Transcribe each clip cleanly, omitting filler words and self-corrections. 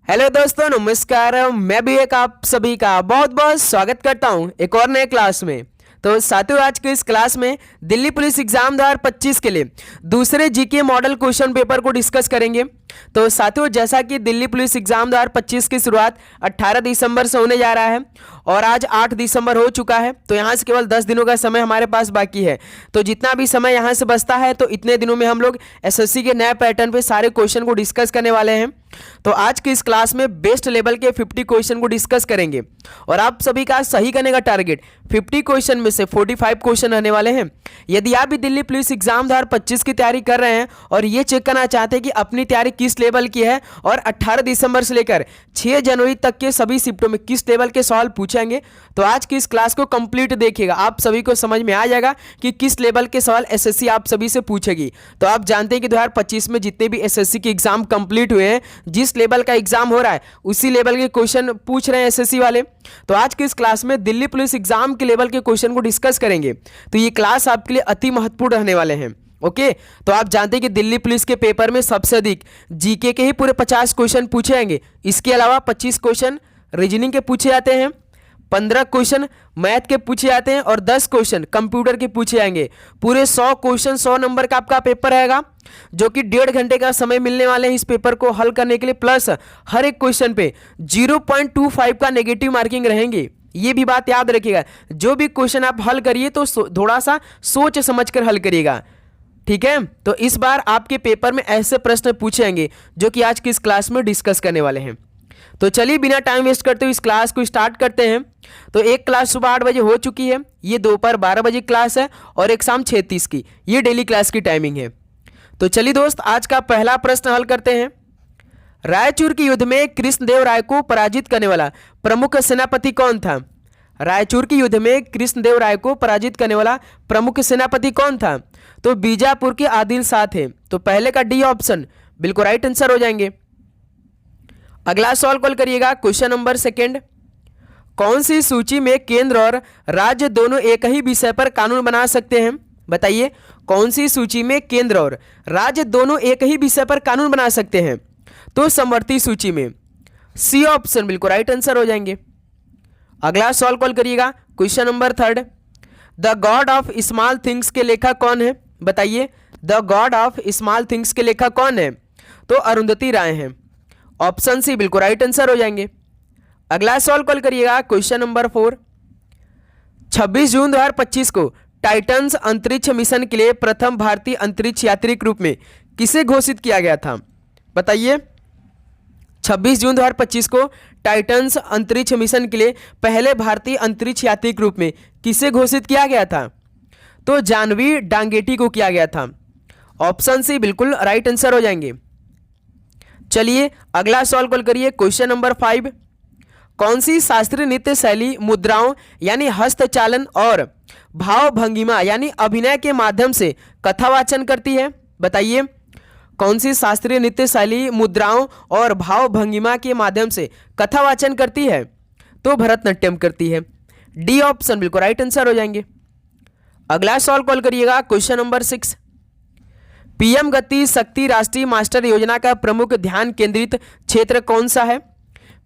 Hello दोस्तों, नमस्कार। मैं भी एक आप सभी का बहुत बहुत स्वागत करता हूं एक और नए क्लास में। तो साथियों, आज के इस क्लास में दिल्ली पुलिस एग्जाम 2025 के लिए दूसरे जीके मॉडल क्वेश्चन पेपर को डिस्कस करेंगे। तो साथियों, जैसा कि दिल्ली पुलिस एग्जाम 2025 की शुरुआत 18 दिसंबर से होने जा रहा है और आज 8 दिसंबर हो चुका है, तो यहाँ से केवल 10 दिनों का समय हमारे पास बाकी है। तो जितना भी समय यहाँ से बचता है, तो इतने दिनों में हम लोग एसएससी के नए पैटर्न पे सारे क्वेश्चन को डिस्कस करने वाले हैं। तो आज की इस क्लास में बेस्ट लेवल के 50 क्वेश्चन को डिस्कस करेंगे और आप सभी का सही करने का टारगेट 50 क्वेश्चन में से 45 क्वेश्चन रहने वाले हैं। यदि आप भी दिल्ली पुलिस एग्जाम 2025 की तैयारी कर रहे हैं और ये चेक करना चाहते हैं कि अपनी तैयारी किस लेवल की है और 18 दिसंबर से लेकर 6 जनवरी तक के सभी शिफ्टों में किस लेवल के सवाल पूछेंगे, तो आज की इस क्लास को कंप्लीट देखिएगा। आप सभी को समझ में आ जाएगा कि किस लेवल के सवाल एसएससी आप सभी से पूछेगी। तो आप जानते हैं कि 2025 में जितने भी एसएससी के एग्जाम कंप्लीट हुए हैं, जिस लेवल का एग्जाम हो रहा है उसी लेवल के क्वेश्चन पूछ रहे हैं एसएससी वाले। तो आज की इस क्लास में दिल्ली पुलिस एग्जाम के लेवल के क्वेश्चन को डिस्कस करेंगे। तो ये क्लास आपके लिए अति महत्वपूर्ण रहने वाले हैं। ओके, तो आप जानते हैं कि दिल्ली पुलिस के पेपर में सबसे अधिक जीके के ही पूरे 50 क्वेश्चन पूछे जाएंगे। इसके अलावा 25 क्वेश्चन रीजनिंग के पूछे जाते हैं, 15 क्वेश्चन मैथ के पूछे जाते हैं और 10 क्वेश्चन कंप्यूटर के पूछे जाएंगे। पूरे 100 क्वेश्चन 100 नंबर का आपका पेपर रहेगा, जो कि 1.5 घंटे का समय मिलने वाले हैं इस पेपर को हल करने के लिए। प्लस हर एक क्वेश्चन पे 0.25 का नेगेटिव मार्किंग रहेंगे। ये भी बात याद रखिएगा, जो भी क्वेश्चन आप हल करिए तो थोड़ा सा सोच समझ कर हल करिएगा, ठीक है। तो इस बार आपके पेपर में ऐसे प्रश्न पूछे जाएंगे जो कि आज की इस क्लास में डिस्कस करने वाले हैं। तो चलिए बिना टाइम वेस्ट करते हुए इस क्लास को स्टार्ट करते हैं। तो एक क्लास सुबह 8 बजे हो चुकी है, ये दोपहर 12 बजे क्लास है और एक शाम 6:30 की, ये डेली क्लास की टाइमिंग है। तो चलिए दोस्त, आज का पहला प्रश्न हल करते हैं। रायचूर के युद्ध में कृष्णदेव राय को पराजित करने वाला प्रमुख सेनापति कौन था? रायचूर के युद्ध में कृष्णदेव राय को पराजित करने वाला प्रमुख सेनापति कौन था? तो बीजापुर के आदिल शाह थे। तो पहले का डी ऑप्शन बिल्कुल राइट आंसर हो जाएंगे। अगला सवाल कॉल करिएगा, क्वेश्चन नंबर 2। कौन सी सूची में केंद्र और राज्य दोनों एक ही विषय पर कानून बना सकते हैं? बताइए, कौन सी सूची में केंद्र और राज्य दोनों एक ही विषय पर कानून बना सकते हैं? तो समवर्ती सूची में। सी ऑप्शन बिल्कुल राइट आंसर हो जाएंगे। अगला सवाल कॉल करिएगा, question number 3। The God of small things के लेखक कौन है? बताइए, the God of small things के लेखक कौन है? तो अरुंधति राय हैं। ऑप्शन सी बिल्कुल राइट आंसर हो जाएंगे। अगला सवाल कॉल करिएगा, क्वेश्चन नंबर 4। 26 जून 2025 को टाइटन्स अंतरिक्ष मिशन के लिए प्रथम भारतीय अंतरिक्ष यात्री के रूप में किसे घोषित किया गया था? बताइए, 26 जून 2025 को टाइटन्स अंतरिक्ष मिशन के लिए पहले भारतीय अंतरिक्ष यात्री के रूप में किसे घोषित किया गया था? तो जानवी डांगेटी को किया गया था। ऑप्शन सी बिल्कुल राइट आंसर हो जाएंगे। चलिए अगला सवाल कॉल करिए, क्वेश्चन नंबर 5। कौन सी शास्त्रीय नृत्य शैली मुद्राओं यानी हस्तचालन और भाव भंगिमा यानी अभिनय के माध्यम से कथावाचन करती है? बताइए, कौन सी शास्त्रीय नृत्य शैली मुद्राओं और भाव भंगिमा के माध्यम से कथावाचन करती है? तो भरतनाट्यम करती है। डी ऑप्शन बिल्कुल राइट आंसर हो जाएंगे। अगला सवाल कॉल करिएगा, क्वेश्चन नंबर 6। पीएम गति शक्ति राष्ट्रीय मास्टर योजना का प्रमुख ध्यान केंद्रित क्षेत्र कौन सा है?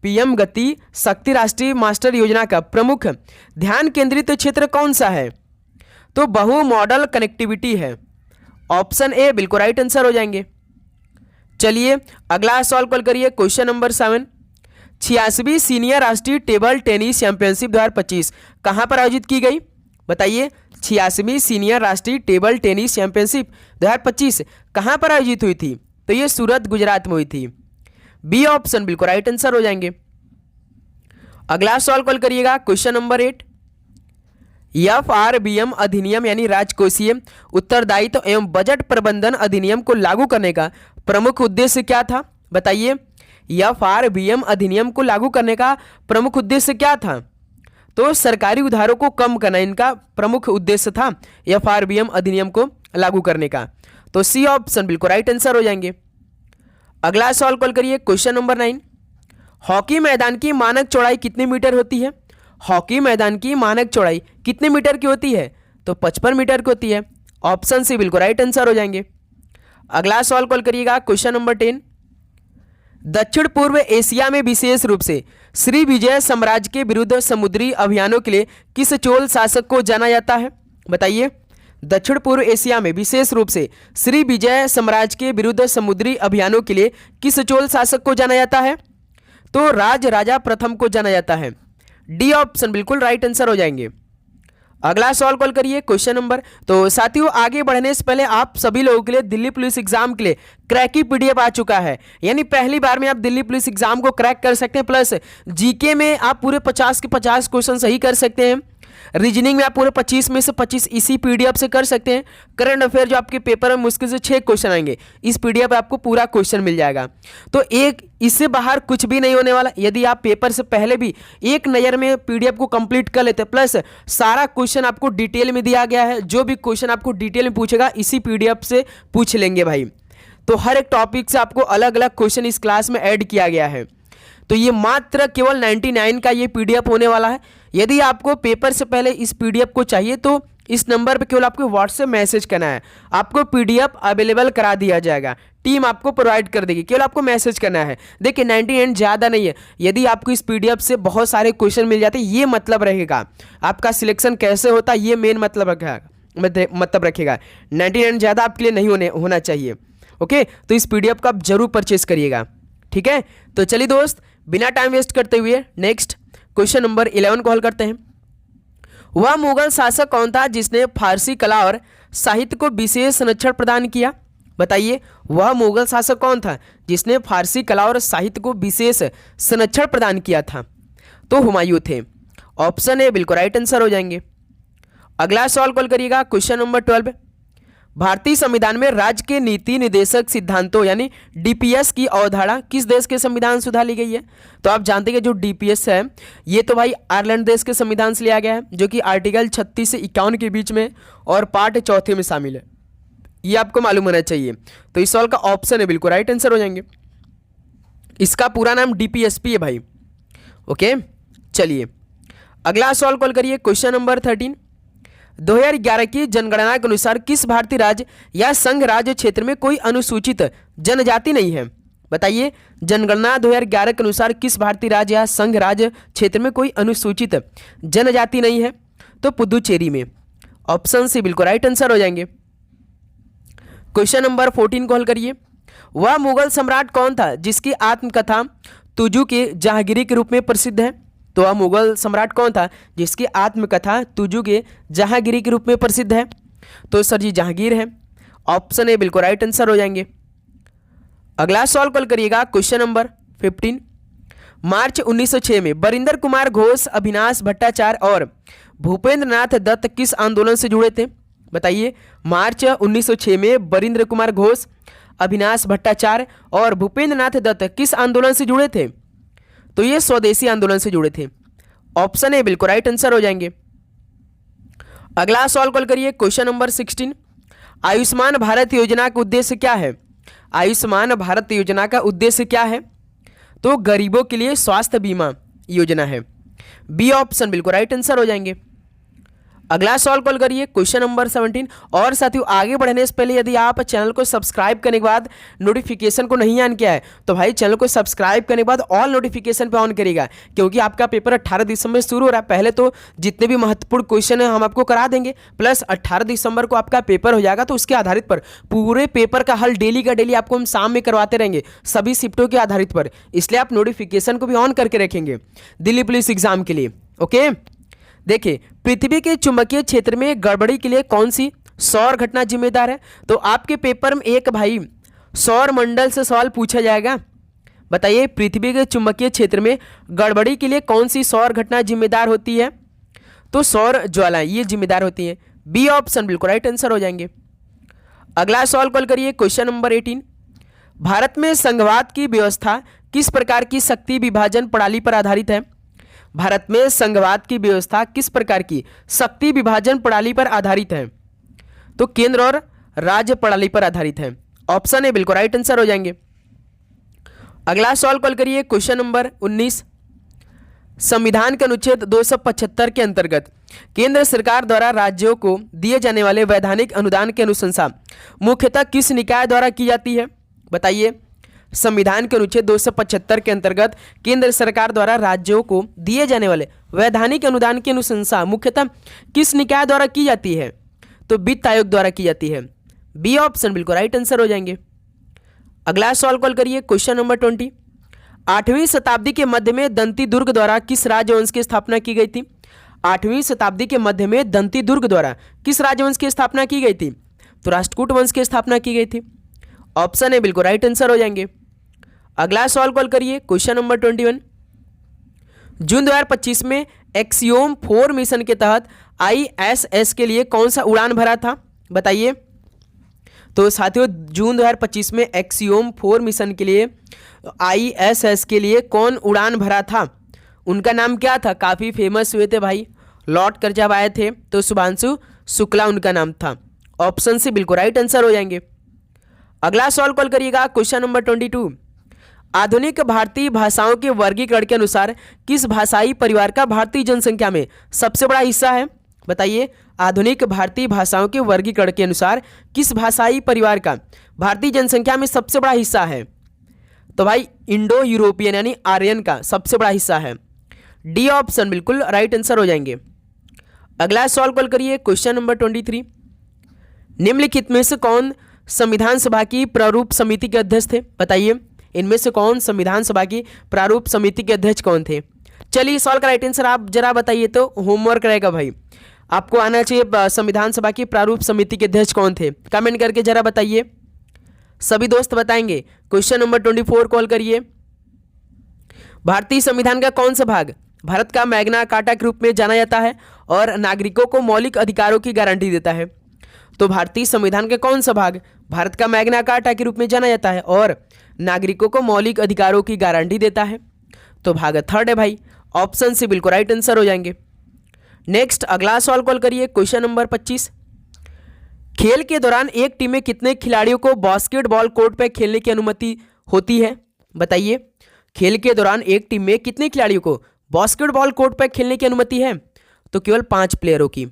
पीएम गति शक्ति राष्ट्रीय मास्टर योजना का प्रमुख ध्यान केंद्रित क्षेत्र कौन सा है? तो बहु मॉडल कनेक्टिविटी है। ऑप्शन ए बिल्कुल राइट आंसर हो जाएंगे। चलिए अगला सवाल कॉल करिए, क्वेश्चन नंबर 7। 86वीं सीनियर राष्ट्रीय टेबल टेनिस चैंपियनशिप 2025 कहां पर आयोजित की गई? बताइए, 86वीं सीनियर राष्ट्रीय टेबल टेनिस चैंपियनशिप 2025 कहां पर आयोजित हुई थी? तो ये सूरत, गुजरात में हुई थी। बी ऑप्शन बिल्कुल राइट आंसर हो जाएंगे। अगला सवाल कॉल करिएगा, क्वेश्चन नंबर 8। FRBM अधिनियम यानी राजकोषीय उत्तरदायित्व एवं बजट प्रबंधन अधिनियम को लागू करने का प्रमुख उद्देश्य क्या था? बताइए, FRBM अधिनियम को लागू करने का प्रमुख उद्देश्य क्या था? तो सरकारी उधारों को कम करना इनका प्रमुख उद्देश्य था, FRBM अधिनियम को लागू करने का। तो सी ऑप्शन बिल्कुल राइट आंसर हो जाएंगे। अगला सवाल कॉल करिए, क्वेश्चन नंबर 9। हॉकी मैदान की मानक चौड़ाई कितने मीटर होती है? हॉकी मैदान की मानक चौड़ाई कितने मीटर की होती है? तो 55 मीटर की होती है। ऑप्शन सी बिल्कुल राइट आंसर हो जाएंगे। अगला सवाल कॉल करिएगा, क्वेश्चन नंबर 10। दक्षिण पूर्व एशिया में विशेष रूप से श्री विजय साम्राज्य के विरुद्ध समुद्री अभियानों के लिए किस चोल शासक को जाना जाता है? बताइए। दक्षिण पूर्व एशिया में विशेष रूप से श्री विजय साम्राज्य के विरुद्ध समुद्री अभियानों के लिए किस चोल शासक को जाना जाता है? तो राज राजा प्रथम को जाना जाता है। डी ऑप्शन बिल्कुल राइट आंसर हो जाएंगे। अगला सवाल कॉल करिए क्वेश्चन नंबर। तो साथियों आगे बढ़ने से पहले आप सभी लोगों के लिए दिल्ली पुलिस एग्जाम के लिए क्रैक की पीडीएफ आ चुका है, यानी पहली बार में आप दिल्ली पुलिस एग्जाम को क्रैक कर सकते हैं। प्लस जीके में आप पूरे 50 के 50 क्वेश्चन सही कर सकते हैं। रीजनिंग में आप पूरे 25 में से 25 इसी पीडीएफ से कर सकते हैं। करंट अफेयर जो आपके पेपर में मुश्किल से 6 क्वेश्चन आएंगे, इस पीडीएफ पे आपको पूरा क्वेश्चन मिल जाएगा। तो एक इससे बाहर कुछ भी नहीं होने वाला। यदि आप पेपर से पहले भी एक नज़र में पीडीएफ को कंप्लीट कर लेते हैं, प्लस सारा क्वेश्चन आपको डिटेल में दिया गया है। जो भी क्वेश्चन आपको डिटेल में पूछेगा इसी पीडीएफ से पूछ लेंगे भाई। तो हर एक टॉपिक से आपको अलग अलग क्वेश्चन इस क्लास में ऐड किया गया है। तो ये मात्र केवल 99 का ये पीडीएफ होने वाला है। यदि आपको पेपर से पहले इस पीडीएफ को चाहिए तो इस नंबर पे केवल आपको व्हाट्सएप मैसेज करना है, आपको पीडीएफ अवेलेबल करा दिया जाएगा, टीम आपको प्रोवाइड कर देगी, केवल आपको मैसेज करना है। देखिए 99 ज़्यादा नहीं है। यदि आपको इस पीडीएफ से बहुत सारे क्वेश्चन मिल जाते ये मतलब रहेगा आपका सिलेक्शन कैसे होता, ये मेन मतलब रखेगा। 99 ज़्यादा आपके लिए नहीं होना चाहिए। ओके, तो इस पीडीएफ को आप जरूर परचेज करिएगा, ठीक है। तो चलिए दोस्त, बिना टाइम वेस्ट करते हुए नेक्स्ट क्वेश्चन नंबर 11 को हल करते हैं। वह मुगल शासक कौन था जिसने फारसी कला और साहित्य को विशेष संरक्षण प्रदान किया? बताइए, वह मुगल शासक कौन था जिसने फारसी कला और साहित्य को विशेष संरक्षण प्रदान किया था? तो हुमायूं थे। ऑप्शन ए बिल्कुल राइट आंसर हो जाएंगे। अगला सवाल कॉल करिएगा क्वेश्चन नंबर 12। भारतीय संविधान में राज्य के नीति निर्देशक सिद्धांतों यानी डीपीएस की अवधारणा किस देश के संविधान से उधार ली गई है? तो आप जानते हैं कि जो डीपीएस है ये तो भाई आयरलैंड देश के संविधान से लिया गया है, जो कि आर्टिकल 36 से 51 के बीच में और पार्ट 4 में शामिल है। ये आपको मालूम होना चाहिए। तो इस सवाल का ऑप्शन है बिल्कुल राइट आंसर हो जाएंगे। इसका पूरा नाम डीपीएसपी है भाई। ओके, चलिए अगला सवाल कॉल करिए क्वेश्चन नंबर 13। 2011 की जनगणना के अनुसार किस भारतीय राज्य या संघ राज्य क्षेत्र में कोई अनुसूचित जनजाति नहीं है? बताइए, जनगणना 2011 के अनुसार किस भारतीय राज्य या संघ राज्य क्षेत्र में कोई अनुसूचित जनजाति नहीं है? तो पुदुचेरी में। ऑप्शन सी बिल्कुल राइट आंसर हो जाएंगे। क्वेश्चन नंबर 14 को हल करिए। वह मुगल सम्राट कौन था जिसकी आत्मकथा तुजू के जहांगीरी के रूप में प्रसिद्ध है? तो वह मुगल सम्राट कौन था जिसकी आत्मकथा तुजू के जहांगीरी के रूप में प्रसिद्ध है? तो सर जी जहांगीर है। ऑप्शन ए बिल्कुल राइट आंसर हो जाएंगे। अगला सवाल कॉल करिएगा क्वेश्चन नंबर 15। मार्च 1906 में बरिंदर कुमार घोष, अभिनाश भट्टाचार्य और भूपेंद्र नाथ दत्त किस आंदोलन से जुड़े थे? बताइए, मार्च 1906 में बरिंदर कुमार घोष, अभिनाश भट्टाचार्य और भूपेंद्र नाथ दत्त किस आंदोलन से जुड़े थे? तो ये स्वदेशी आंदोलन से जुड़े थे। ऑप्शन ए बिल्कुल राइट आंसर हो जाएंगे। अगला सवाल कॉल करिए क्वेश्चन नंबर 16। आयुष्मान भारत योजना का उद्देश्य क्या है? आयुष्मान भारत योजना का उद्देश्य क्या है? तो गरीबों के लिए स्वास्थ्य बीमा योजना है। बी ऑप्शन बिल्कुल राइट आंसर हो जाएंगे। अगला सवाल कॉल करिए क्वेश्चन नंबर 17। और साथियों आगे बढ़ने से पहले यदि आप चैनल को सब्सक्राइब करने के बाद नोटिफिकेशन को नहीं ऑन किया है तो भाई चैनल को सब्सक्राइब करने के बाद ऑल नोटिफिकेशन पे ऑन करिएगा, क्योंकि आपका पेपर 18 दिसंबर शुरू हो रहा है। पहले तो जितने भी महत्वपूर्ण क्वेश्चन है हम आपको करा देंगे, प्लस 18 दिसंबर को आपका पेपर हो जाएगा। तो उसके आधारित पर पूरे पेपर का हल डेली का डेली आपको हम शाम में करवाते रहेंगे सभी शिफ्टों के आधारित पर, इसलिए आप नोटिफिकेशन को भी ऑन करके रखेंगे दिल्ली पुलिस एग्जाम के लिए। ओके, देखिए पृथ्वी के चुंबकीय क्षेत्र में गड़बड़ी के लिए कौन सी सौर घटना जिम्मेदार है? तो आपके पेपर में एक भाई सौर मंडल से सवाल पूछा जाएगा। बताइए, पृथ्वी के चुंबकीय क्षेत्र में गड़बड़ी के लिए कौन सी सौर घटना जिम्मेदार होती है? तो सौर ज्वालाएं ये जिम्मेदार होती हैं। बी ऑप्शन बिल्कुल राइट आंसर हो जाएंगे। अगला सवाल कॉल करिए क्वेश्चन नंबर 18। भारत में संघवाद की व्यवस्था किस प्रकार की शक्ति विभाजन प्रणाली पर आधारित है? भारत में संघवाद की व्यवस्था किस प्रकार की शक्ति विभाजन प्रणाली पर आधारित है? तो केंद्र और राज्य प्रणाली पर आधारित है। ऑप्शन ए बिल्कुल राइट आंसर हो जाएंगे। अगला सवाल कॉल करिए क्वेश्चन नंबर 19। संविधान के अनुच्छेद 275 के अंतर्गत केंद्र सरकार द्वारा राज्यों को दिए जाने वाले वैधानिक अनुदान की अनुशंसा मुख्यतः किस निकाय द्वारा की जाती है? बताइए, संविधान के अनुच्छेद 275 के अंतर्गत केंद्र सरकार द्वारा राज्यों को दिए जाने वाले वैधानिक अनुदान की अनुशंसा मुख्यतः किस निकाय द्वारा की जाती है? तो वित्त आयोग द्वारा की जाती है। बी ऑप्शन बिल्कुल राइट आंसर हो जाएंगे। अगला सवाल कॉल करिए, क्वेश्चन नंबर 20। 8वीं शताब्दी के मध्य में दंती दुर्ग द्वारा किस राजवंश की स्थापना की गई थी? 8वीं शताब्दी के मध्य में दंती दुर्ग द्वारा किस राजवंश की स्थापना की गई थी? तो राष्ट्रकूट वंश की स्थापना की गई थी। ऑप्शन ए बिल्कुल राइट आंसर हो जाएंगे। अगला सवाल कॉल करिए, क्वेश्चन नंबर 21। जून 2025 में एक्सियोम 4 मिशन के तहत ISS के लिए कौन सा उड़ान भरा था? बताइए। तो साथियों, जून 2025 में एक्सियोम 4 मिशन के लिए ISS के लिए कौन उड़ान भरा था? उनका नाम क्या था? काफ़ी फेमस हुए थे भाई, लौट कर जब आए थे तो शुभांशु शुक्ला उनका नाम था। ऑप्शन से बिल्कुल राइट आंसर हो जाएंगे। अगला सवाल कॉल करिएगा, क्वेश्चन नंबर 22। आधुनिक भारतीय भाषाओं के वर्गीकरण के अनुसार किस भाषाई परिवार का भारतीय जनसंख्या में सबसे बड़ा हिस्सा है? बताइए। आधुनिक भारतीय भाषाओं के वर्गीकरण के अनुसार किस भाषाई परिवार का भारतीय जनसंख्या में सबसे बड़ा हिस्सा है? तो भाई इंडो यूरोपियन यानी आर्यन का सबसे बड़ा हिस्सा है। डी ऑप्शन बिल्कुल राइट आंसर हो जाएंगे। अगला सवाल कॉल करिए, क्वेश्चन नंबर 23। निम्नलिखित में से कौन संविधान सभा की प्रारूप समिति के अध्यक्ष थे? बताइए, इनमें से कौन संविधान सभा की प्रारूप समिति के अध्यक्ष कौन थे? चलिए, सवाल का राइट आंसर आप जरा बताइए, तो होमवर्क रहेगा भाई, आपको आना चाहिए। संविधान सभा की प्रारूप समिति के अध्यक्ष कौन थे? कमेंट करके जरा बताइए, सभी दोस्त बताएंगे। क्वेश्चन नंबर 24 कॉल करिए। भारतीय संविधान का कौन सा भाग भारत का मैग्ना कार्टा के रूप में जाना जाता है और नागरिकों को मौलिक अधिकारों की गारंटी देता है? तो भारतीय संविधान का कौन सा भाग भारत का मैग्ना कार्टा के रूप में जाना जाता है और नागरिकों को मौलिक अधिकारों की गारंटी देता है? तो भाग 3 है भाई। ऑप्शन से बिल्कुल राइट आंसर हो जाएंगे। नेक्स्ट अगला सवाल कॉल करिए, क्वेश्चन नंबर 25। खेल के दौरान एक टीम में कितने खिलाड़ियों को बास्केटबॉल कोर्ट पर खेलने की अनुमति होती है? बताइए। खेल के दौरान एक टीम में कितने खिलाड़ियों को बास्केटबॉल कोर्ट पर खेलने की अनुमति है? तो केवल 5 प्लेयरों की।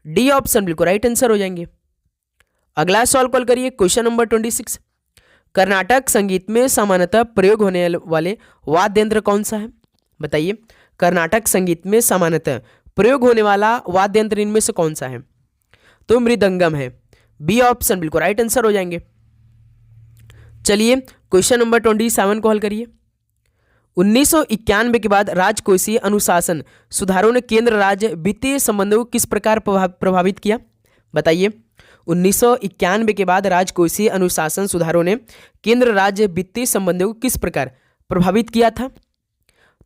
डी ऑप्शन बिल्कुल राइट आंसर हो जाएंगे। अगला सवाल कॉल करिए, क्वेश्चन नंबर 26। कर्नाटक संगीत में सामान्यतः प्रयोग होने वाले वाद्य यंत्र कौन सा है? बताइए। कर्नाटक संगीत में सामान्यतः प्रयोग होने वाला वाद्य यंत्र इनमें से कौन सा है? तो मृदंगम है। बी ऑप्शन बिल्कुल राइट आंसर हो जाएंगे। चलिए, क्वेश्चन नंबर 27 को हल करिए। 1991 के बाद राजकोषीय अनुशासन सुधारों ने केंद्र राज्य वित्तीय संबंधों को किस प्रकार प्रभावित किया? बताइए। 1991 के बाद राजकोषीय अनुशासन सुधारों ने केंद्र राज्य वित्तीय संबंधों को किस प्रकार प्रभावित किया था?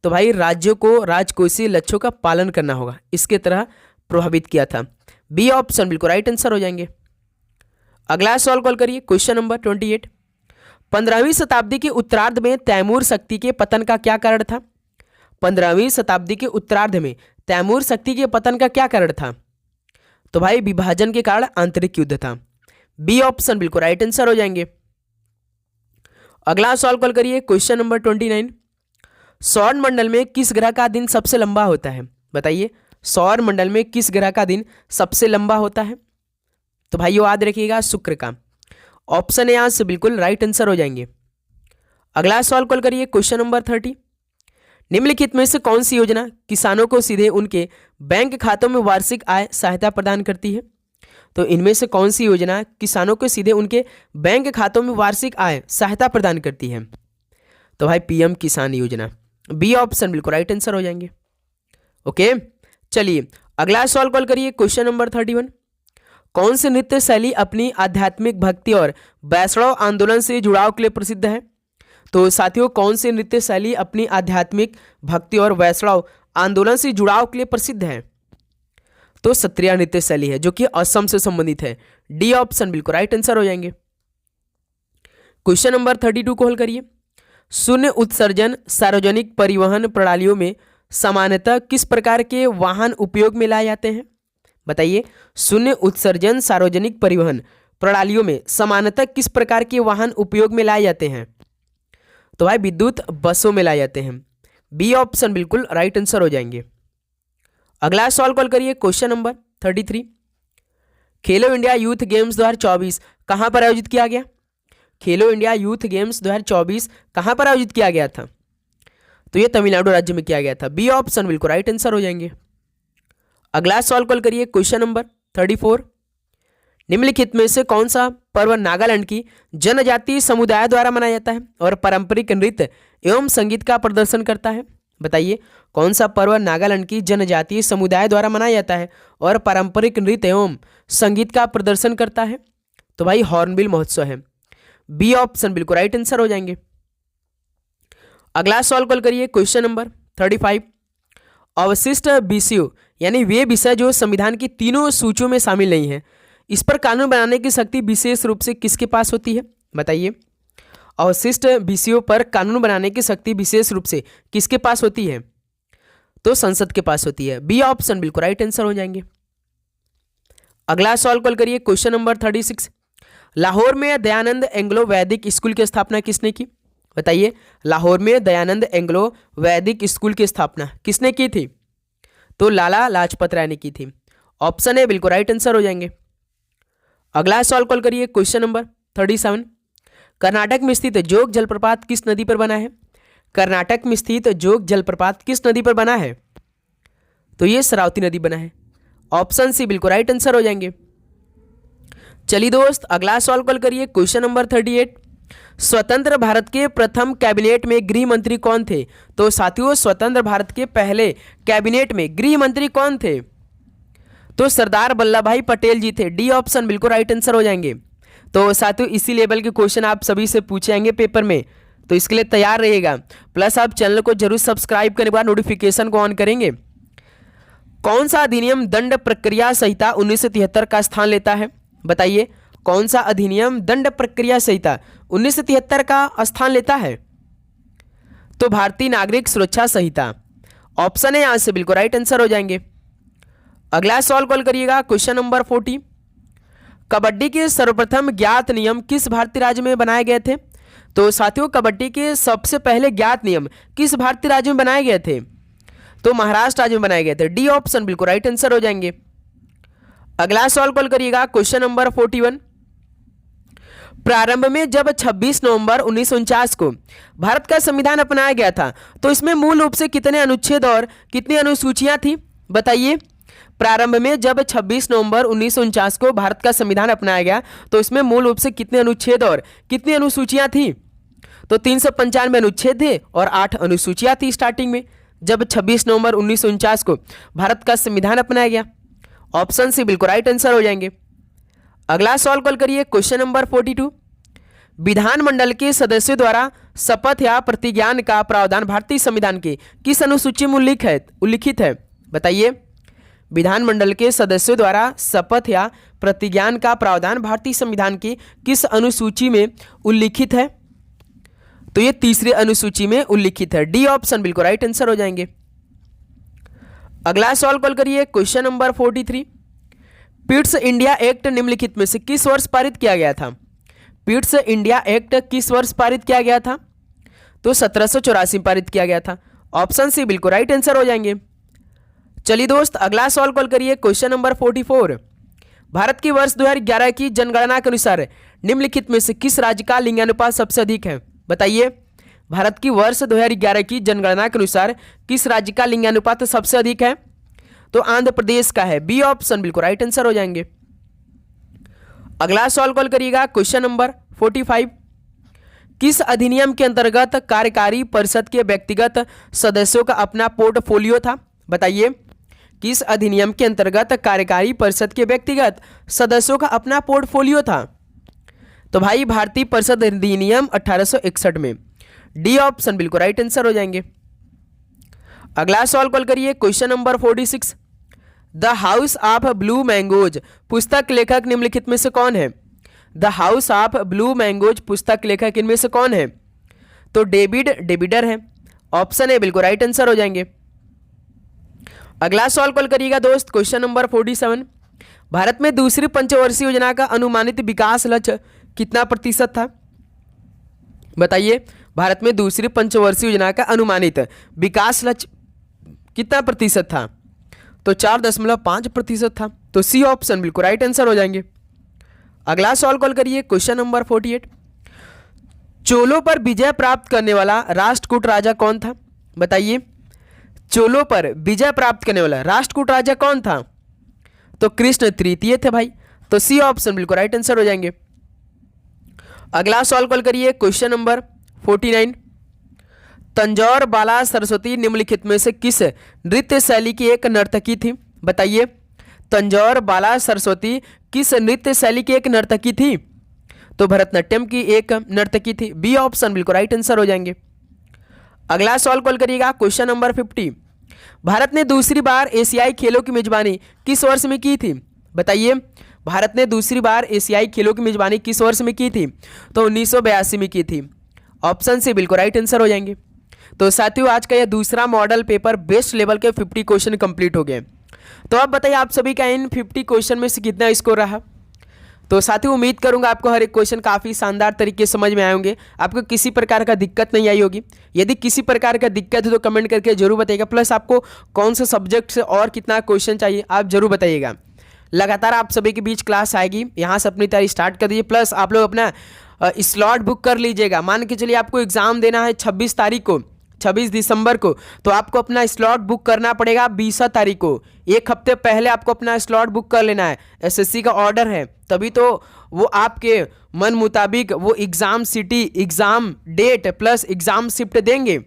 तो भाई राज्यों को राजकोषीय लक्ष्यों का पालन करना होगा, इसके तरह प्रभावित किया था। बी ऑप्शन बिल्कुल राइट आंसर हो जाएंगे। अगला सवाल कॉल करिए, क्वेश्चन नंबर 28। 15वीं शताब्दी के उत्तरार्ध में तैमूर शक्ति के पतन का क्या कारण था? 15वीं शताब्दी के उत्तरार्ध में तैमूर शक्ति के पतन का क्या कारण था? तो भाई विभाजन के कारण आंतरिक युद्ध था। बी ऑप्शन बिल्कुल राइट आंसर हो जाएंगे। अगला सवाल कॉल करिए, क्वेश्चन नंबर 29। सौर मंडल में किस ग्रह का दिन सबसे लंबा होता है? बताइए। सौर मंडल में किस ग्रह का दिन सबसे लंबा होता है? तो भाई याद रखिएगा, शुक्र का। ऑप्शन ए यहाँ से बिल्कुल राइट आंसर हो जाएंगे। अगला सवाल कॉल करिए, क्वेश्चन नंबर 30। निम्नलिखित में से कौन सी योजना किसानों को सीधे उनके बैंक खातों में वार्षिक आय सहायता प्रदान करती है? तो इनमें से कौन सी योजना किसानों को सीधे उनके बैंक खातों में वार्षिक आय सहायता प्रदान करती है? तो भाई PM किसान योजना। बी ऑप्शन बिल्कुल राइट आंसर हो जाएंगे। ओके, चलिए अगला सवाल कॉल करिए, क्वेश्चन नंबर 31। कौन से नृत्य शैली अपनी आध्यात्मिक भक्ति और वैष्णव आंदोलन से जुड़ाव के लिए प्रसिद्ध है? तो साथियों, कौन से नृत्य शैली अपनी आध्यात्मिक भक्ति और वैष्णव आंदोलन से जुड़ाव के लिए प्रसिद्ध है? तो सत्रिया नृत्य शैली है, जो कि असम से संबंधित है। डी ऑप्शन बिल्कुल राइट आंसर हो जाएंगे। क्वेश्चन नंबर 32 को हल करिए। शून्य उत्सर्जन सार्वजनिक परिवहन प्रणालियों में सामान्यतः किस प्रकार के वाहन उपयोग में लाए जाते हैं? बताइए। शून्य उत्सर्जन सार्वजनिक परिवहन प्रणालियों में सामान्यतः किस प्रकार के वाहन उपयोग में लाए जाते हैं? तो भाई विद्युत बसों में लाए जाते हैं। बी ऑप्शन बिल्कुल राइट आंसर हो जाएंगे। अगला सवाल कॉल करिए, क्वेश्चन नंबर 33। खेलो इंडिया यूथ गेम्स 2024 कहां पर आयोजित किया गया? खेलो इंडिया यूथ गेम्स 2024 कहाँ पर आयोजित किया गया था? तो ये तमिलनाडु राज्य में किया गया था। बी ऑप्शन बिल्कुल राइट आंसर हो जाएंगे। अगला सवाल कॉल करिए, क्वेश्चन नंबर 34। निम्नलिखित में से कौन सा पर्व नागालैंड की जनजातीय समुदाय द्वारा मनाया जाता है और पारंपरिक नृत्य एवं संगीत का प्रदर्शन करता है? बताइए, कौन सा पर्व नागालैंड की जनजातीय समुदाय द्वारा मनाया जाता है और पारंपरिक नृत्य एवं संगीत का प्रदर्शन करता है? तो भाई हॉर्नबिल महोत्सव है। बी ऑप्शन बिल्कुल राइट आंसर हो जाएंगे। अगला सवाल कॉल करिए, क्वेश्चन नंबर 35। अवशिष्ट विषयों यानी वे विषय जो संविधान की तीनों सूचियों में शामिल नहीं है, इस पर कानून बनाने की शक्ति विशेष रूप से किसके पास होती है? बताइए, अवशिष्ट विषयों पर कानून बनाने की शक्ति विशेष रूप से किसके पास होती है? तो संसद के पास होती है। बी ऑप्शन बिल्कुल राइट आंसर हो जाएंगे। अगला सवाल कॉल करिए, क्वेश्चन नंबर 36। लाहौर में दयानंद एंग्लो वैदिक स्कूल की स्थापना किसने की? बताइए, लाहौर में दयानंद एंग्लो वैदिक स्कूल की स्थापना किसने की थी? तो लाला लाजपत राय ने की थी। ऑप्शन ए बिल्कुल राइट आंसर हो जाएंगे। अगला सवाल कॉल करिए, क्वेश्चन नंबर 37। कर्नाटक में स्थित जोग जलप्रपात किस नदी पर बना है? कर्नाटक में स्थित जोग जलप्रपात किस नदी पर बना है? तो ये शरावती नदी बना है। ऑप्शन सी बिल्कुल राइट आंसर हो जाएंगे। चलिए दोस्त, अगला सवाल कॉल करिए, क्वेश्चन नंबर 38। स्वतंत्र भारत के प्रथम कैबिनेट में गृह मंत्री कौन थे? तो साथियों, स्वतंत्र भारत के पहले कैबिनेट में गृह मंत्री कौन थे? तो सरदार वल्लभ भाई पटेल जी थे। डी ऑप्शन बिल्कुल राइट आंसर हो जाएंगे। तो साथियों, इसी लेवल के क्वेश्चन आप सभी से पूछे जाएंगे पेपर में, तो इसके लिए तैयार रहिएगा। प्लस आप चैनल को जरूर सब्सक्राइब करने के बाद नोटिफिकेशन को ऑन करेंगे। कौन सा अधिनियम दंड प्रक्रिया संहिता 1973 का स्थान लेता है? बताइए, कौन सा अधिनियम दंड प्रक्रिया संहिता 1973 का स्थान लेता है? तो भारतीय नागरिक सुरक्षा संहिता। ऑप्शन है यहां से बिल्कुल राइट आंसर हो जाएंगे। अगला सवाल कॉल करिएगा, क्वेश्चन नंबर 40। कबड्डी के सर्वप्रथम ज्ञात नियम किस भारतीय राज्य में बनाए गए थे? तो साथियों, कबड्डी के सबसे पहले ज्ञात नियम किस भारतीय राज्य में बनाए गए थे? तो महाराष्ट्र राज्य में बनाए गए थे। डी ऑप्शन बिल्कुल राइट आंसर हो जाएंगे। अगला सवाल कॉल करिएगा, क्वेश्चन नंबर 41। प्रारंभ में जब 26 नवंबर 1949 को भारत का संविधान अपनाया गया था, तो इसमें मूल रूप से कितने अनुच्छेद और कितनी अनुसूचियां थी? बताइए, प्रारंभ में जब 26 नवंबर 1949 को भारत का संविधान अपनाया गया, तो इसमें मूल रूप से कितने अनुच्छेद और कितनी अनुसूचियां थी? तो 395 अनुच्छेद थे और 8 अनुसूचियां थी स्टार्टिंग में, जब 26 नवंबर 1949 को भारत का संविधान अपनाया गया। ऑप्शन सी बिल्कुल राइट आंसर हो जाएंगे। अगला सवाल कॉल करिए, क्वेश्चन नंबर 42। विधानमंडल के सदस्यों द्वारा शपथ या प्रतिज्ञान का प्रावधान भारतीय संविधान के किस अनुसूची में उल्लिखित है? बताइए, विधानमंडल के सदस्यों द्वारा शपथ या प्रतिज्ञान का प्रावधान भारतीय संविधान की किस अनुसूची में उल्लिखित है? तो ये तीसरी अनुसूची में उल्लिखित है। डी ऑप्शन बिल्कुल राइट आंसर हो जाएंगे। अगला सवाल कॉल करिए, question number 43। Pitt's India act निम्नलिखित में से किस वर्ष पारित किया गया था? पिट्स इंडिया एक्ट किस वर्ष पारित किया गया था? तो 1784 में पारित किया गया था। ऑप्शन सी बिल्कुल राइट आंसर हो जाएंगे। चलिए दोस्त, अगला सवाल कॉल करिए, क्वेश्चन नंबर 44। भारत की वर्ष 2011 की जनगणना के अनुसार निम्नलिखित में से किस राज्य का लिंगानुपात सबसे अधिक है? बताइए, भारत की वर्ष 2011 की जनगणना के अनुसार किस राज्य का लिंगानुपात सबसे अधिक है? तो आंध्र प्रदेश का है। बी ऑप्शन बिल्कुल राइट आंसर हो जाएंगे। अगला सवाल कॉल करिएगा, क्वेश्चन नंबर 45। किस अधिनियम के अंतर्गत कार्यकारी परिषद के व्यक्तिगत सदस्यों का अपना पोर्टफोलियो था? बताइए, किस अधिनियम के अंतर्गत कार्यकारी परिषद के व्यक्तिगत सदस्यों का अपना पोर्टफोलियो था? तो भाई भारतीय परिषद अधिनियम 1861 में। डी ऑप्शन बिल्कुल राइट आंसर हो जाएंगे। अगला सवाल कॉल करिए, question number 46। The house of blue mangoes पुस्तक लेखक निम्नलिखित में से कौन है? The house of blue mangoes पुस्तक लेखक इनमें से कौन है? तो डेविड डेविडर है। ऑप्शन ए बिल्कुल राइट आंसर हो जाएंगे। अगला सवाल कॉल करिएगा दोस्त, क्वेश्चन नंबर 47। भारत में दूसरी पंचवर्षीय योजना का अनुमानित विकास लक्ष्य कितना प्रतिशत था? बताइए, भारत में दूसरी पंचवर्षीय योजना का अनुमानित विकास लक्ष्य कितना प्रतिशत था? तो 4.5% था। तो सी ऑप्शन बिल्कुल राइट आंसर हो जाएंगे। अगला सवाल कॉल करिए, क्वेश्चन नंबर 48। चोलों पर विजय प्राप्त करने वाला राष्ट्रकूट राजा कौन था? बताइए, चोलों पर विजय प्राप्त करने वाला राष्ट्रकूट राजा कौन था? तो कृष्ण तृतीय थे भाई। तो सी ऑप्शन बिल्कुल राइट आंसर हो जाएंगे। अगला सवाल कॉल करिए, क्वेश्चन नंबर 49। तंजौर बाला सरस्वती निम्नलिखित में से किस नृत्य शैली की एक नर्तकी थी? बताइए, तंजौर बाला सरस्वती किस नृत्य शैली की एक नर्तकी थी? तो भरतनाट्यम की एक नर्तकी थी। बी ऑप्शन बिल्कुल राइट आंसर हो जाएंगे। अगला सवाल कॉल करिएगा, क्वेश्चन नंबर 50। भारत ने दूसरी बार एशियाई खेलों की मेजबानी किस वर्ष में की थी? बताइए, भारत ने दूसरी बार एशियाई खेलों की मेजबानी किस वर्ष में की थी? तो 1982 में की थी। ऑप्शन सी बिल्कुल राइट आंसर हो जाएंगे। तो साथियों, आज का यह दूसरा मॉडल पेपर बेस्ट लेवल के 50 क्वेश्चन कंप्लीट हो गए। तो अब बताइए आप सभी का इन 50 क्वेश्चन में से कितना स्कोर रहा? तो साथियों, उम्मीद करूंगा आपको हर एक क्वेश्चन काफ़ी शानदार तरीके से समझ में आए होंगे, आपको किसी प्रकार का दिक्कत नहीं आई होगी। यदि किसी प्रकार का दिक्कत है तो कमेंट करके जरूर बताइएगा। प्लस आपको कौन से सब्जेक्ट से और कितना क्वेश्चन चाहिए आप जरूर बताइएगा। लगातार आप सभी के बीच क्लास आएगी, यहाँ से अपनी तैयारी स्टार्ट कर दीजिए। प्लस आप लोग अपना स्लॉट बुक कर लीजिएगा। मान के चलिए आपको एग्जाम देना है 26 तारीख को, 26 दिसंबर को, तो आपको अपना स्लॉट बुक करना पड़ेगा 20 तारीख को। एक हफ्ते पहले आपको अपना स्लॉट बुक कर लेना है। एसएससी का ऑर्डर है, तभी तो वो आपके मन मुताबिक वो exam city, exam date plus exam shift देंगे।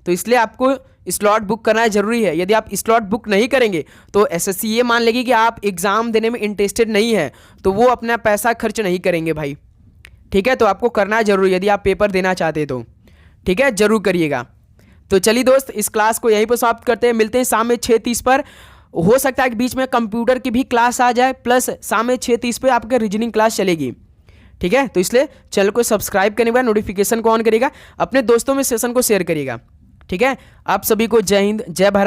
तो इसलिए आपको स्लॉट बुक करना जरूरी है। यदि आप स्लॉट बुक नहीं करेंगे तो एसएससी ये मान लेगी कि आप एग्ज़ाम देने में इंटरेस्टेड नहीं है, तो वो अपना पैसा खर्च नहीं करेंगे भाई। ठीक है, तो आपको करना जरूरी यदि आप पेपर देना चाहते तो। ठीक है, जरूर करिएगा। तो चलिए दोस्त, इस क्लास को यहीं पर समाप्त करते हैं। मिलते हैं शाम में 6:30 पर। हो सकता है कि बीच में कंप्यूटर की भी क्लास आ जाए, प्लस शाम में 6:30 पे आपके रीजनिंग क्लास चलेगी। ठीक है, तो इसलिए चैनल को सब्सक्राइब करने के बाद नोटिफिकेशन को ऑन करिएगा, अपने दोस्तों में सेशन को शेयर करिएगा। ठीक है, आप सभी को जय हिंद, जय भारत।